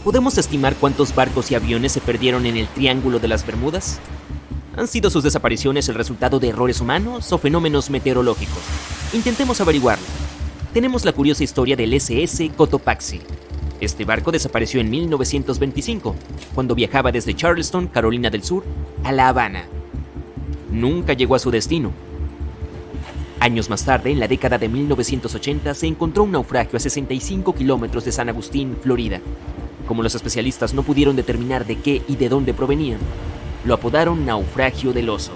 ¿Podemos estimar cuántos barcos y aviones se perdieron en el Triángulo de las Bermudas? ¿Han sido sus desapariciones el resultado de errores humanos o fenómenos meteorológicos? Intentemos averiguarlo. Tenemos la curiosa historia del SS Cotopaxi. Este barco desapareció en 1925, cuando viajaba desde Charleston, Carolina del Sur, a La Habana. Nunca llegó a su destino. Años más tarde, en la década de 1980, se encontró un naufragio a 65 kilómetros de San Agustín, Florida. Como los especialistas no pudieron determinar de qué y de dónde provenían, lo apodaron Naufragio del Oso.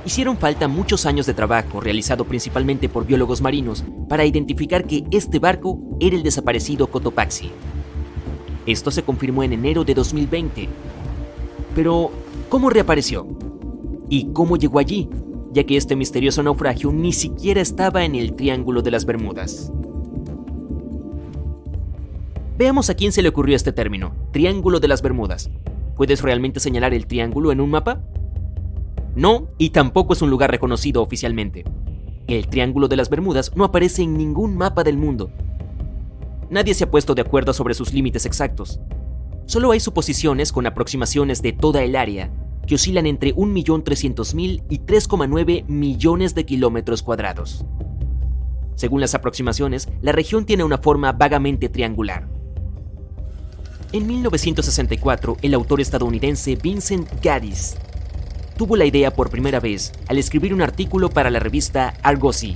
Hicieron falta muchos años de trabajo, realizado principalmente por biólogos marinos, para identificar que este barco era el desaparecido Cotopaxi. Esto se confirmó en enero de 2020. Pero, ¿cómo reapareció? ¿Y cómo llegó allí? Ya que este misterioso naufragio ni siquiera estaba en el Triángulo de las Bermudas. Veamos a quién se le ocurrió este término, Triángulo de las Bermudas. ¿Puedes realmente señalar el triángulo en un mapa? No, y tampoco es un lugar reconocido oficialmente. El Triángulo de las Bermudas no aparece en ningún mapa del mundo. Nadie se ha puesto de acuerdo sobre sus límites exactos. Solo hay suposiciones con aproximaciones de toda el área, que oscilan entre 1.300.000 y 3,9 millones de kilómetros cuadrados. Según las aproximaciones, la región tiene una forma vagamente triangular. En 1964, el autor estadounidense Vincent Gaddis tuvo la idea por primera vez al escribir un artículo para la revista Argosy.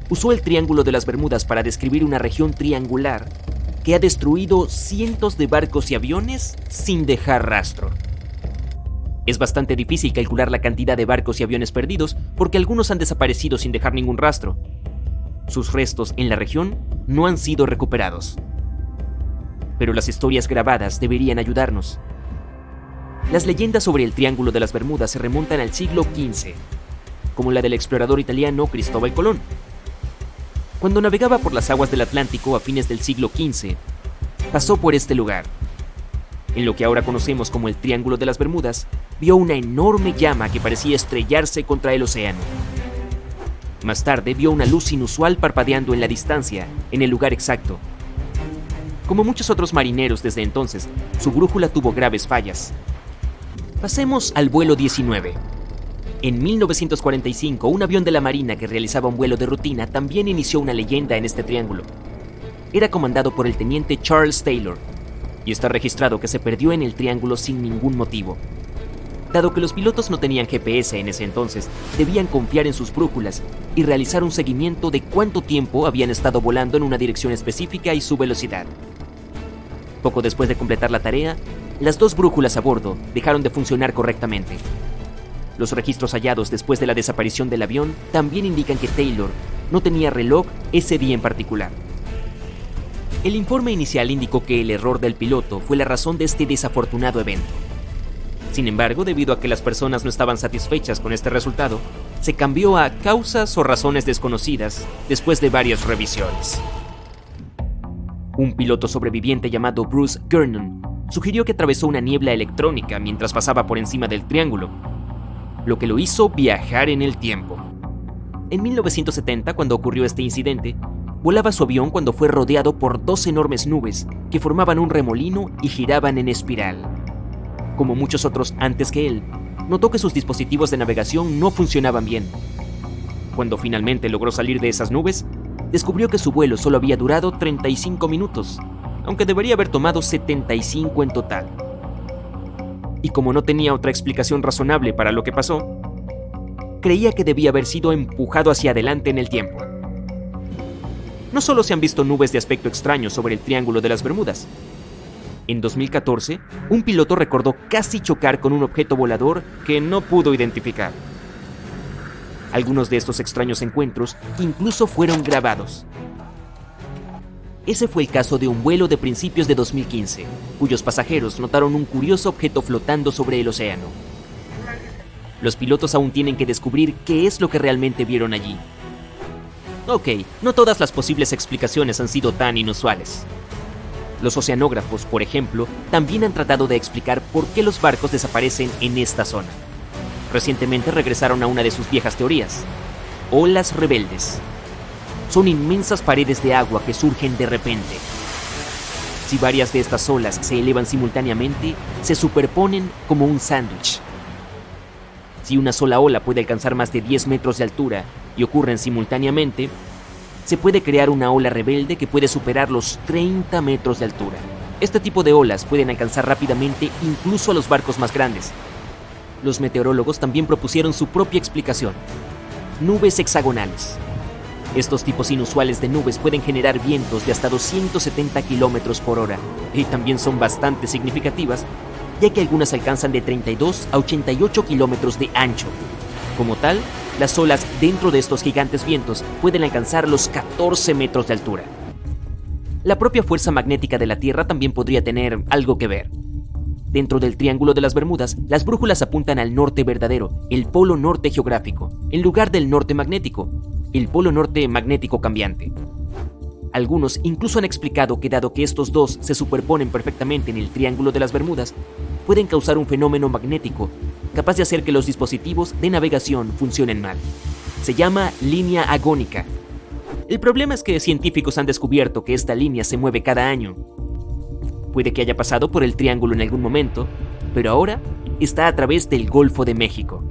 Usó el Triángulo de las Bermudas para describir una región triangular que ha destruido cientos de barcos y aviones sin dejar rastro. Es bastante difícil calcular la cantidad de barcos y aviones perdidos porque algunos han desaparecido sin dejar ningún rastro. Sus restos en la región no han sido recuperados. Pero las historias grabadas deberían ayudarnos. Las leyendas sobre el Triángulo de las Bermudas se remontan al siglo XV, como la del explorador italiano Cristóbal Colón. Cuando navegaba por las aguas del Atlántico a fines del siglo XV, pasó por este lugar. En lo que ahora conocemos como el Triángulo de las Bermudas, vio una enorme llama que parecía estrellarse contra el océano. Más tarde vio una luz inusual parpadeando en la distancia, en el lugar exacto. Como muchos otros marineros desde entonces, su brújula tuvo graves fallas. Pasemos al vuelo 19. En 1945, un avión de la Marina que realizaba un vuelo de rutina también inició una leyenda en este triángulo. Era comandado por el teniente Charles Taylor, y está registrado que se perdió en el triángulo sin ningún motivo. Dado que los pilotos no tenían GPS en ese entonces, debían confiar en sus brújulas y realizar un seguimiento de cuánto tiempo habían estado volando en una dirección específica y su velocidad. Poco después de completar la tarea, las dos brújulas a bordo dejaron de funcionar correctamente. Los registros hallados después de la desaparición del avión también indican que Taylor no tenía reloj ese día en particular. El informe inicial indicó que el error del piloto fue la razón de este desafortunado evento. Sin embargo, debido a que las personas no estaban satisfechas con este resultado, se cambió a causas o razones desconocidas después de varias revisiones. Un piloto sobreviviente llamado Bruce Gernon sugirió que atravesó una niebla electrónica mientras pasaba por encima del triángulo, lo que lo hizo viajar en el tiempo. En 1970, cuando ocurrió este incidente, volaba su avión cuando fue rodeado por dos enormes nubes que formaban un remolino y giraban en espiral. Como muchos otros antes que él, notó que sus dispositivos de navegación no funcionaban bien. Cuando finalmente logró salir de esas nubes, descubrió que su vuelo solo había durado 35 minutos, aunque debería haber tomado 75 en total. Y como no tenía otra explicación razonable para lo que pasó, creía que debía haber sido empujado hacia adelante en el tiempo. No solo se han visto nubes de aspecto extraño sobre el Triángulo de las Bermudas. En 2014, un piloto recordó casi chocar con un objeto volador que no pudo identificar. Algunos de estos extraños encuentros incluso fueron grabados. Ese fue el caso de un vuelo de principios de 2015, cuyos pasajeros notaron un curioso objeto flotando sobre el océano. Los pilotos aún tienen que descubrir qué es lo que realmente vieron allí. Ok, no todas las posibles explicaciones han sido tan inusuales. Los oceanógrafos, por ejemplo, también han tratado de explicar por qué los barcos desaparecen en esta zona. Recientemente regresaron a una de sus viejas teorías: olas rebeldes. Son inmensas paredes de agua que surgen de repente. Si varias de estas olas se elevan simultáneamente, se superponen como un sándwich. Si una sola ola puede alcanzar más de 10 metros de altura y ocurren simultáneamente, se puede crear una ola rebelde que puede superar los 30 metros de altura. Este tipo de olas pueden alcanzar rápidamente incluso a los barcos más grandes. Los meteorólogos también propusieron su propia explicación: nubes hexagonales. Estos tipos inusuales de nubes pueden generar vientos de hasta 270 kilómetros por hora y también son bastante significativas, ya que algunas alcanzan de 32 a 88 kilómetros de ancho. Como tal, las olas dentro de estos gigantes vientos pueden alcanzar los 14 metros de altura. La propia fuerza magnética de la Tierra también podría tener algo que ver. Dentro del Triángulo de las Bermudas, las brújulas apuntan al norte verdadero, el polo norte geográfico, en lugar del norte magnético, el polo norte magnético cambiante. Algunos incluso han explicado que dado que estos dos se superponen perfectamente en el Triángulo de las Bermudas, pueden causar un fenómeno magnético capaz de hacer que los dispositivos de navegación funcionen mal. Se llama línea agónica. El problema es que científicos han descubierto que esta línea se mueve cada año. Puede que haya pasado por el triángulo en algún momento, pero ahora está a través del Golfo de México.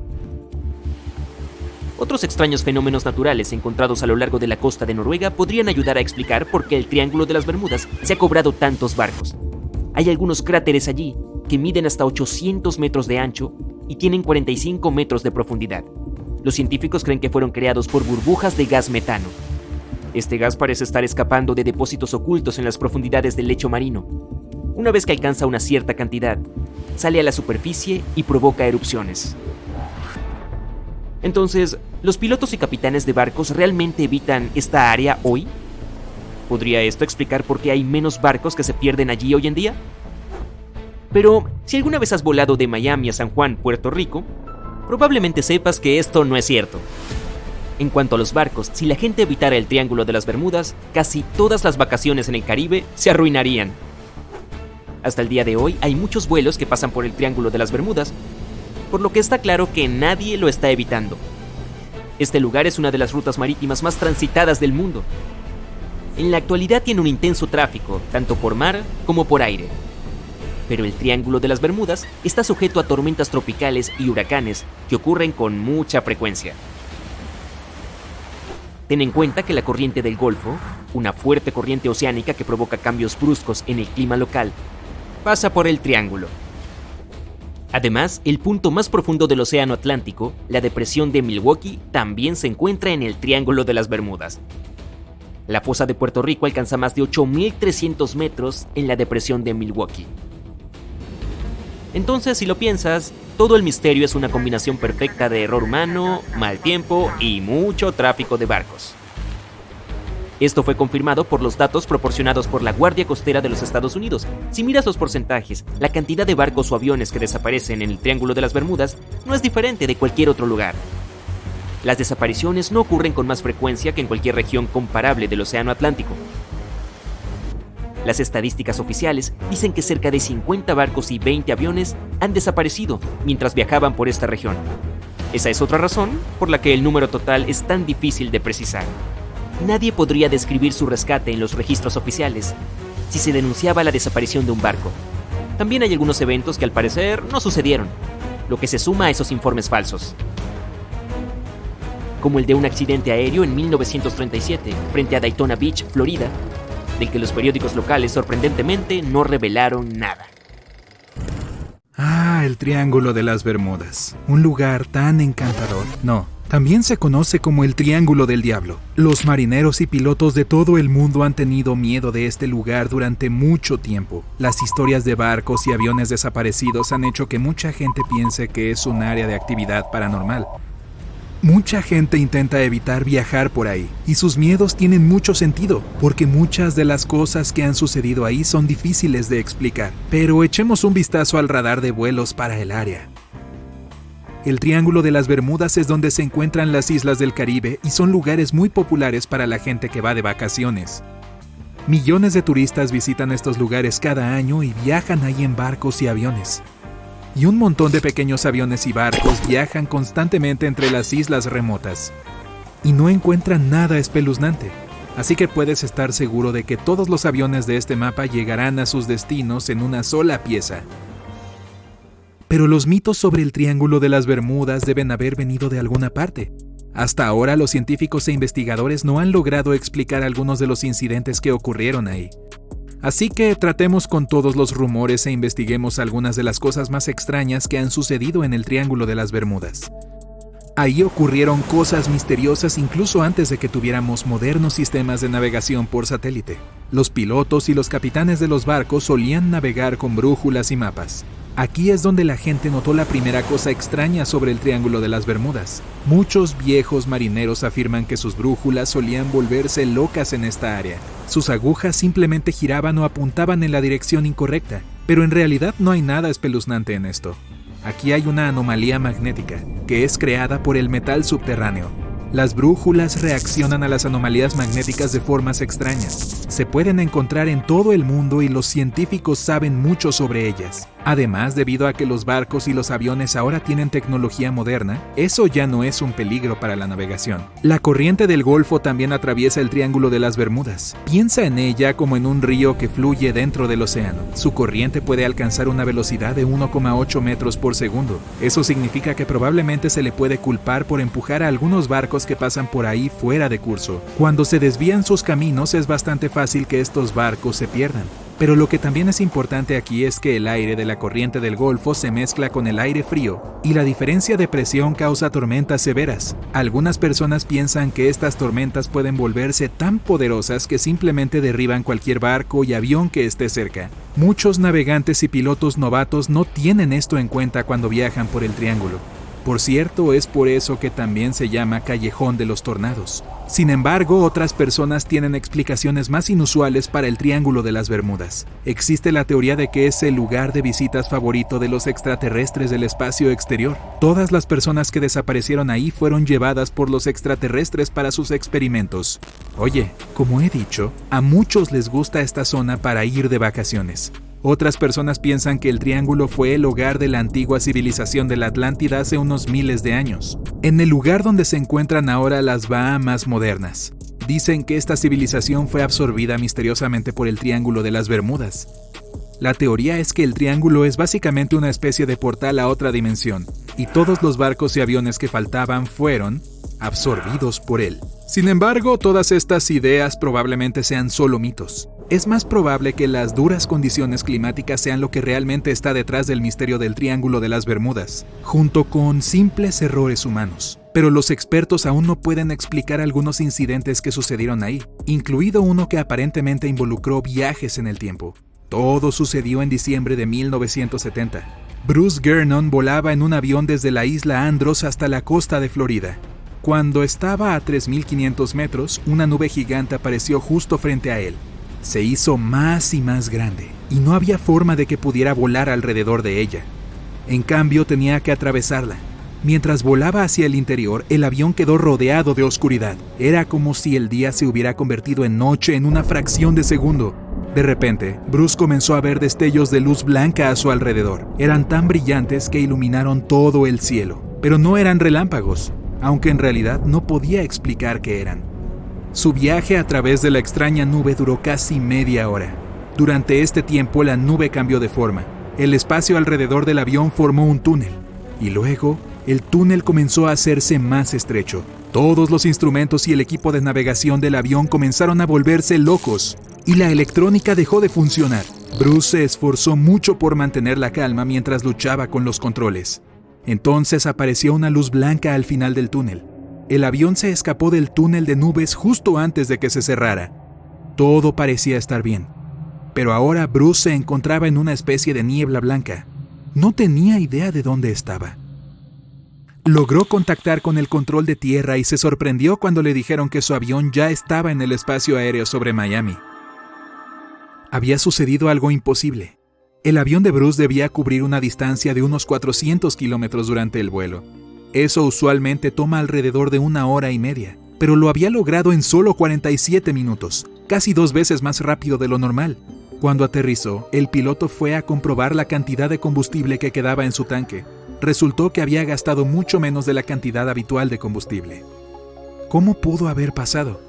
Otros extraños fenómenos naturales encontrados a lo largo de la costa de Noruega podrían ayudar a explicar por qué el Triángulo de las Bermudas se ha cobrado tantos barcos. Hay algunos cráteres allí que miden hasta 800 metros de ancho y tienen 45 metros de profundidad. Los científicos creen que fueron creados por burbujas de gas metano. Este gas parece estar escapando de depósitos ocultos en las profundidades del lecho marino. Una vez que alcanza una cierta cantidad, sale a la superficie y provoca erupciones. Entonces, ¿los pilotos y capitanes de barcos realmente evitan esta área hoy? ¿Podría esto explicar por qué hay menos barcos que se pierden allí hoy en día? Pero, si alguna vez has volado de Miami a San Juan, Puerto Rico, probablemente sepas que esto no es cierto. En cuanto a los barcos, si la gente evitara el Triángulo de las Bermudas, casi todas las vacaciones en el Caribe se arruinarían. Hasta el día de hoy hay muchos vuelos que pasan por el Triángulo de las Bermudas, por lo que está claro que nadie lo está evitando. Este lugar es una de las rutas marítimas más transitadas del mundo. En la actualidad tiene un intenso tráfico, tanto por mar como por aire. Pero el Triángulo de las Bermudas está sujeto a tormentas tropicales y huracanes que ocurren con mucha frecuencia. Ten en cuenta que la corriente del Golfo, una fuerte corriente oceánica que provoca cambios bruscos en el clima local, pasa por el Triángulo. Además, el punto más profundo del Océano Atlántico, la depresión de Milwaukee, también se encuentra en el Triángulo de las Bermudas. La fosa de Puerto Rico alcanza más de 8.300 metros en la depresión de Milwaukee. Entonces, si lo piensas, todo el misterio es una combinación perfecta de error humano, mal tiempo y mucho tráfico de barcos. Esto fue confirmado por los datos proporcionados por la Guardia Costera de los Estados Unidos. Si miras los porcentajes, la cantidad de barcos o aviones que desaparecen en el Triángulo de las Bermudas no es diferente de cualquier otro lugar. Las desapariciones no ocurren con más frecuencia que en cualquier región comparable del Océano Atlántico. Las estadísticas oficiales dicen que cerca de 50 barcos y 20 aviones han desaparecido mientras viajaban por esta región. Esa es otra razón por la que el número total es tan difícil de precisar. Nadie podría describir su rescate en los registros oficiales si se denunciaba la desaparición de un barco. También hay algunos eventos que al parecer no sucedieron, lo que se suma a esos informes falsos. Como el de un accidente aéreo en 1937 frente a Daytona Beach, Florida, del que los periódicos locales sorprendentemente no revelaron nada. Ah, el Triángulo de las Bermudas. Un lugar tan encantador. No, también se conoce como el Triángulo del Diablo. Los marineros y pilotos de todo el mundo han tenido miedo de este lugar durante mucho tiempo. Las historias de barcos y aviones desaparecidos han hecho que mucha gente piense que es un área de actividad paranormal. Mucha gente intenta evitar viajar por ahí, y sus miedos tienen mucho sentido, porque muchas de las cosas que han sucedido ahí son difíciles de explicar. Pero echemos un vistazo al radar de vuelos para el área. El Triángulo de las Bermudas es donde se encuentran las islas del Caribe y son lugares muy populares para la gente que va de vacaciones. Millones de turistas visitan estos lugares cada año y viajan ahí en barcos y aviones. Y un montón de pequeños aviones y barcos viajan constantemente entre las islas remotas. Y no encuentran nada espeluznante. así que puedes estar seguro de que todos los aviones de este mapa llegarán a sus destinos en una sola pieza. Pero los mitos sobre el Triángulo de las Bermudas deben haber venido de alguna parte. Hasta ahora los científicos e investigadores no han logrado explicar algunos de los incidentes que ocurrieron ahí. Así que tratemos con todos los rumores e investiguemos algunas de las cosas más extrañas que han sucedido en el Triángulo de las Bermudas. Ahí ocurrieron cosas misteriosas incluso antes de que tuviéramos modernos sistemas de navegación por satélite. Los pilotos y los capitanes de los barcos solían navegar con brújulas y mapas. Aquí es donde la gente notó la primera cosa extraña sobre el Triángulo de las Bermudas. Muchos viejos marineros afirman que sus brújulas solían volverse locas en esta área. Sus agujas simplemente giraban o apuntaban en la dirección incorrecta, pero en realidad no hay nada espeluznante en esto. Aquí hay una anomalía magnética, que es creada por el metal subterráneo. Las brújulas reaccionan a las anomalías magnéticas de formas extrañas. Se pueden encontrar en todo el mundo y los científicos saben mucho sobre ellas. Además, debido a que los barcos y los aviones ahora tienen tecnología moderna, eso ya no es un peligro para la navegación. La corriente del Golfo también atraviesa el Triángulo de las Bermudas. Piensa en ella como en un río que fluye dentro del océano. Su corriente puede alcanzar una velocidad de 1,8 metros por segundo. Eso significa que probablemente se le puede culpar por empujar a algunos barcos que pasan por ahí fuera de curso. Cuando se desvían sus caminos, es bastante fácil que estos barcos se pierdan. Pero lo que también es importante aquí es que el aire de la corriente del Golfo se mezcla con el aire frío, y la diferencia de presión causa tormentas severas. Algunas personas piensan que estas tormentas pueden volverse tan poderosas que simplemente derriban cualquier barco y avión que esté cerca. Muchos navegantes y pilotos novatos no tienen esto en cuenta cuando viajan por el Triángulo. Por cierto, es por eso que también se llama Callejón de los Tornados. Sin embargo, otras personas tienen explicaciones más inusuales para el Triángulo de las Bermudas. Existe la teoría de que es el lugar de visitas favorito de los extraterrestres del espacio exterior. Todas las personas que desaparecieron ahí fueron llevadas por los extraterrestres para sus experimentos. Oye, como he dicho, a muchos les gusta esta zona para ir de vacaciones. Otras personas piensan que el Triángulo fue el hogar de la antigua civilización de la Atlántida hace unos miles de años, en el lugar donde se encuentran ahora las Bahamas modernas. Dicen que esta civilización fue absorbida misteriosamente por el Triángulo de las Bermudas. La teoría es que el Triángulo es básicamente una especie de portal a otra dimensión, y todos los barcos y aviones que faltaban fueron absorbidos por él. Sin embargo, todas estas ideas probablemente sean solo mitos. Es más probable que las duras condiciones climáticas sean lo que realmente está detrás del misterio del Triángulo de las Bermudas, junto con simples errores humanos. Pero los expertos aún no pueden explicar algunos incidentes que sucedieron ahí, incluido uno que aparentemente involucró viajes en el tiempo. Todo sucedió en diciembre de 1970. Bruce Gernon volaba en un avión desde la isla Andros hasta la costa de Florida. Cuando estaba a 3.500 metros, una nube gigante apareció justo frente a él. Se hizo más y más grande, y no había forma de que pudiera volar alrededor de ella. En cambio, tenía que atravesarla. Mientras volaba hacia el interior, el avión quedó rodeado de oscuridad. Era como si el día se hubiera convertido en noche en una fracción de segundo. De repente, Bruce comenzó a ver destellos de luz blanca a su alrededor. Eran tan brillantes que iluminaron todo el cielo. Pero no eran relámpagos, aunque en realidad no podía explicar qué eran. Su viaje a través de la extraña nube duró casi media hora. Durante este tiempo la nube cambió de forma. El espacio alrededor del avión formó un túnel. Y luego, el túnel comenzó a hacerse más estrecho. Todos los instrumentos y el equipo de navegación del avión comenzaron a volverse locos. Y la electrónica dejó de funcionar. Bruce se esforzó mucho por mantener la calma mientras luchaba con los controles. Entonces apareció una luz blanca al final del túnel. El avión se escapó del túnel de nubes justo antes de que se cerrara. Todo parecía estar bien. Pero ahora Bruce se encontraba en una especie de niebla blanca. No tenía idea de dónde estaba. Logró contactar con el control de tierra y se sorprendió cuando le dijeron que su avión ya estaba en el espacio aéreo sobre Miami. Había sucedido algo imposible. El avión de Bruce debía cubrir una distancia de unos 400 kilómetros durante el vuelo. Eso usualmente toma alrededor de 1 hora y media, pero lo había logrado en solo 47 minutos, casi 2 veces más rápido de lo normal. Cuando aterrizó, el piloto fue a comprobar la cantidad de combustible que quedaba en su tanque. Resultó que había gastado mucho menos de la cantidad habitual de combustible. ¿Cómo pudo haber pasado?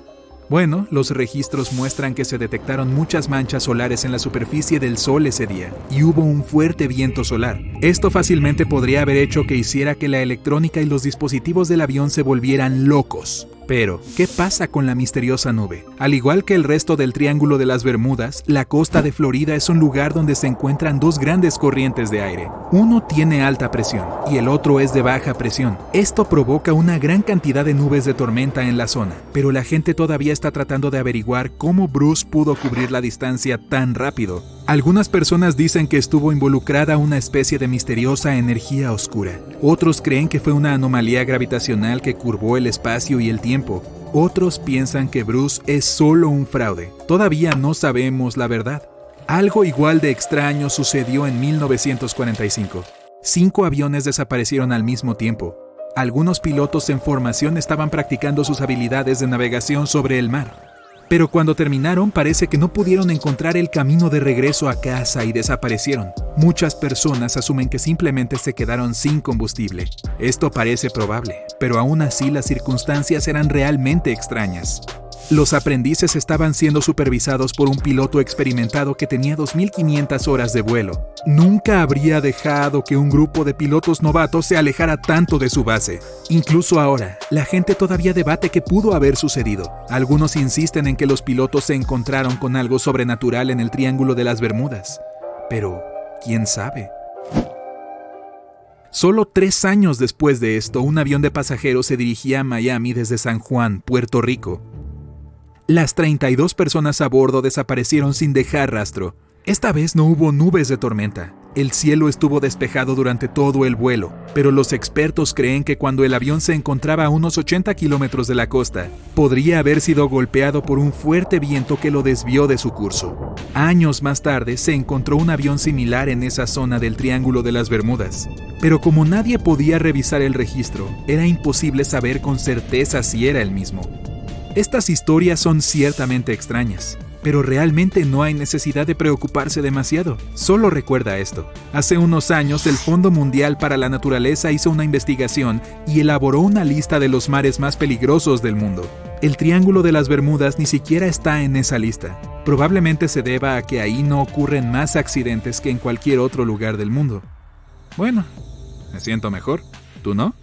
Bueno, los registros muestran que se detectaron muchas manchas solares en la superficie del Sol ese día, y hubo un fuerte viento solar. Esto fácilmente podría haber hecho que hiciera que la electrónica y los dispositivos del avión se volvieran locos. Pero, ¿qué pasa con la misteriosa nube? Al igual que el resto del Triángulo de las Bermudas, la costa de Florida es un lugar donde se encuentran dos grandes corrientes de aire. Uno tiene alta presión y el otro es de baja presión. Esto provoca una gran cantidad de nubes de tormenta en la zona, pero la gente todavía está tratando de averiguar cómo Bruce pudo cubrir la distancia tan rápido. Algunas personas dicen que estuvo involucrada una especie de misteriosa energía oscura. Otros creen que fue una anomalía gravitacional que curvó el espacio y el tiempo. Otros piensan que Bruce es solo un fraude. Todavía no sabemos la verdad. Algo igual de extraño sucedió en 1945. 5 aviones desaparecieron al mismo tiempo. Algunos pilotos en formación estaban practicando sus habilidades de navegación sobre el mar. Pero cuando terminaron parece que no pudieron encontrar el camino de regreso a casa y desaparecieron. Muchas personas asumen que simplemente se quedaron sin combustible. Esto parece probable, pero aún así las circunstancias eran realmente extrañas. Los aprendices estaban siendo supervisados por un piloto experimentado que tenía 2.500 horas de vuelo. Nunca habría dejado que un grupo de pilotos novatos se alejara tanto de su base. Incluso ahora, la gente todavía debate qué pudo haber sucedido. Algunos insisten en que los pilotos se encontraron con algo sobrenatural en el Triángulo de las Bermudas. Pero, ¿quién sabe? Solo 3 años después de esto, un avión de pasajeros se dirigía a Miami desde San Juan, Puerto Rico. Las 32 personas a bordo desaparecieron sin dejar rastro. Esta vez no hubo nubes de tormenta. El cielo estuvo despejado durante todo el vuelo, pero los expertos creen que cuando el avión se encontraba a unos 80 kilómetros de la costa, podría haber sido golpeado por un fuerte viento que lo desvió de su curso. Años más tarde se encontró un avión similar en esa zona del Triángulo de las Bermudas. Pero como nadie podía revisar el registro, era imposible saber con certeza si era el mismo. Estas historias son ciertamente extrañas, pero realmente no hay necesidad de preocuparse demasiado. Solo recuerda esto. Hace unos años el Fondo Mundial para la Naturaleza hizo una investigación y elaboró una lista de los mares más peligrosos del mundo. El Triángulo de las Bermudas ni siquiera está en esa lista. Probablemente se deba a que ahí no ocurren más accidentes que en cualquier otro lugar del mundo. Bueno, me siento mejor. ¿Tú no?